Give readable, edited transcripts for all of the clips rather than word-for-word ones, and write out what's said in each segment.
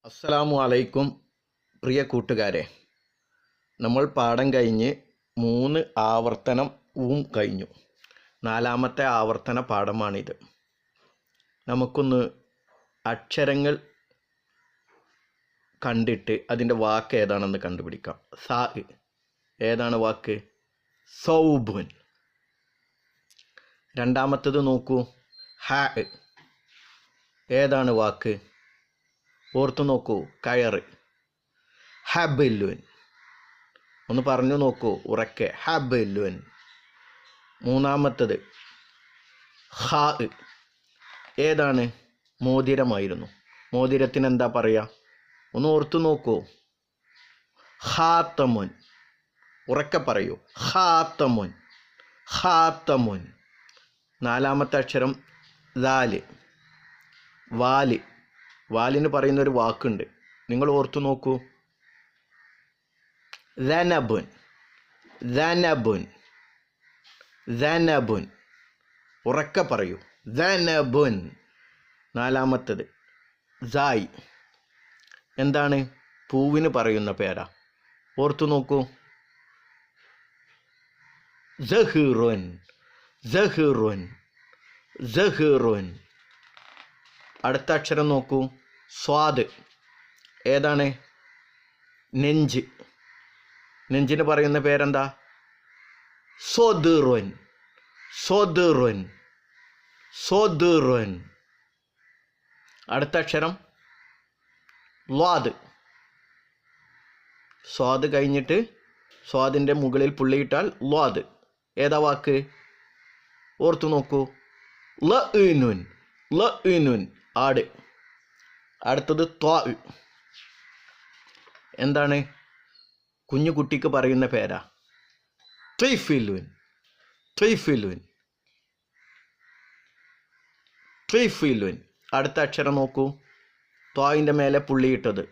അസ്സലാമു അലൈക്കും പ്രിയ കൂട്ടുകാരെ, നമ്മൾ പാഠം കഴിഞ്ഞ് 3 ആവർത്തനവും കഴിഞ്ഞു. 4ാമത്തെ ആവർത്തന പാഠമാണിത്. നമുക്കൊന്ന് അക്ഷരങ്ങൾ കണ്ടിട്ട് അതിൻ്റെ വാക്ക് ഏതാണെന്ന് കണ്ടുപിടിക്കാം. സാ ഏതാണ് വാക്ക്? സൗബുൻ. രണ്ടാമത്തത് നോക്കൂ, ഹാ ഏതാണ് വാക്ക്? ഓർത്തു നോക്കൂ, കയറ്. ഹബലുൻ. ഒന്ന് പറഞ്ഞു നോക്കൂ ഉറക്കെ, ഹബലുൻ. മൂന്നാമത്തത് ഹാ ഏതാണ്? മോതിരമായിരുന്നു. മോതിരത്തിന് എന്താ പറയുക? ഒന്ന് ഓർത്തു നോക്കൂ. ഹാത്തമുൻ. ഉറക്കെ പറയൂ, ഹാത്തമുൻ, ഹാത്തമുൻ. നാലാമത്തെ അക്ഷരം ദാല്, വാല്. വാലിന് പറയുന്നൊരു വാക്കുണ്ട്, നിങ്ങൾ ഓർത്തു നോക്കൂ. ദനബുൻ, ദനബുൻ, ദനബുൻ. ഉറക്കെ പറയൂ, ദനബുൻ. നാലാമത്തത് സായ്. എന്താണ്? പൂവിന് പറയുന്ന പേരാ. ഓർത്തു നോക്കൂ. സഹിറുൻ, സഹിറുൻ, സഹിറുൻ. അടുത്ത അക്ഷരം നോക്കൂ, സ്വാദ്. ഏതാണ്? നെഞ്ച്. നെഞ്ചിന് പറയുന്ന പേരെന്താ? സോദുറുൻ, സോദുറുൻ, സോദുറുൻ. അടുത്ത അക്ഷരം ലാദ്. സ്വാദ് കഴിഞ്ഞിട്ട് സ്വാദിൻ്റെ മുകളിൽ പുള്ളിയിട്ടാൽ ലാദ്. ഏതാ വാക്ക്? ഓർത്തു നോക്കൂ. ലഇനുൻ, ലഇനുൻ, ആട്. അടുത്തത് ത്വാ. എന്താണ്? കുഞ്ഞു കുട്ടിക്ക് പറയുന്ന പേരാ. ത്വയ്ഫിലുൻ, ത്വയ്ഫിലുൻ, ത്വയ്ഫിലുൻ. അടുത്ത അക്ഷരം നോക്കൂ, ത്വായിൻ്റെ മേലെ പുള്ളിയിട്ടത്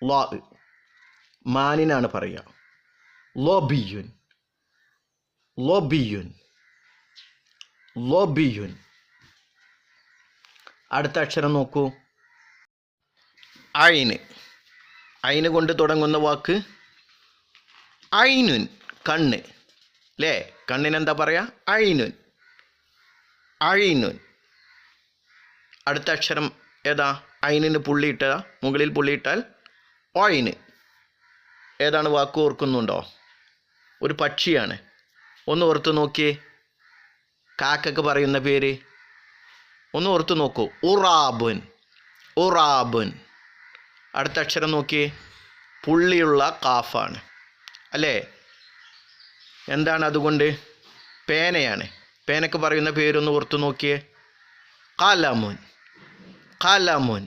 ലാ. മാനിനാണ് പറയുക. ലോബിയുൻ, ലോബിയുൻ, ലോബിയുൻ. അടുത്ത അക്ഷരം നോക്കൂ, ഐന്. ഐന് കൊണ്ട് തുടങ്ങുന്ന വാക്ക് ഐനുൻ, കണ്ണ്. അല്ലേ? കണ്ണിനെന്താ പറയുക? ഐനുൻ, ഐനുൻ. അടുത്ത അക്ഷരം ഏതാ? ഐനിന് പുള്ളിയിട്ടതാ, മുകളിൽ പുള്ളിയിട്ടാൽ ഓയിന്. ഏതാണ് വാക്ക്? ഓർക്കുന്നുണ്ടോ? ഒരു പക്ഷിയാണ്. ഒന്ന് ഓർത്ത് നോക്കിയേ. കാക്കക്ക് പറയുന്ന പേര് ഒന്ന് ഓർത്ത് നോക്കൂ. ഉറാബുൻ, ഉറാബുൻ. അടുത്ത അക്ഷരം നോക്കിയേ, പുള്ളിയുള്ള കാഫാണ് അല്ലേ? എന്താണ് അതുകൊണ്ട്? പേനയാണ്. പേനക്ക് പറയുന്ന പേരൊന്ന് ഓർത്ത് നോക്കിയേ. കലമുൻ, കലമുൻ,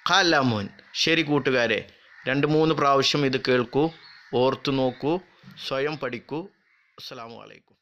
കലമുൻ. ശരി കൂട്ടുകാരെ, 2-3 പ്രാവശ്യം ഇത് കേൾക്കൂ, ഓർത്തു നോക്കൂ, സ്വയം പഠിക്കൂ. അസ്സലാമു അലൈക്കും.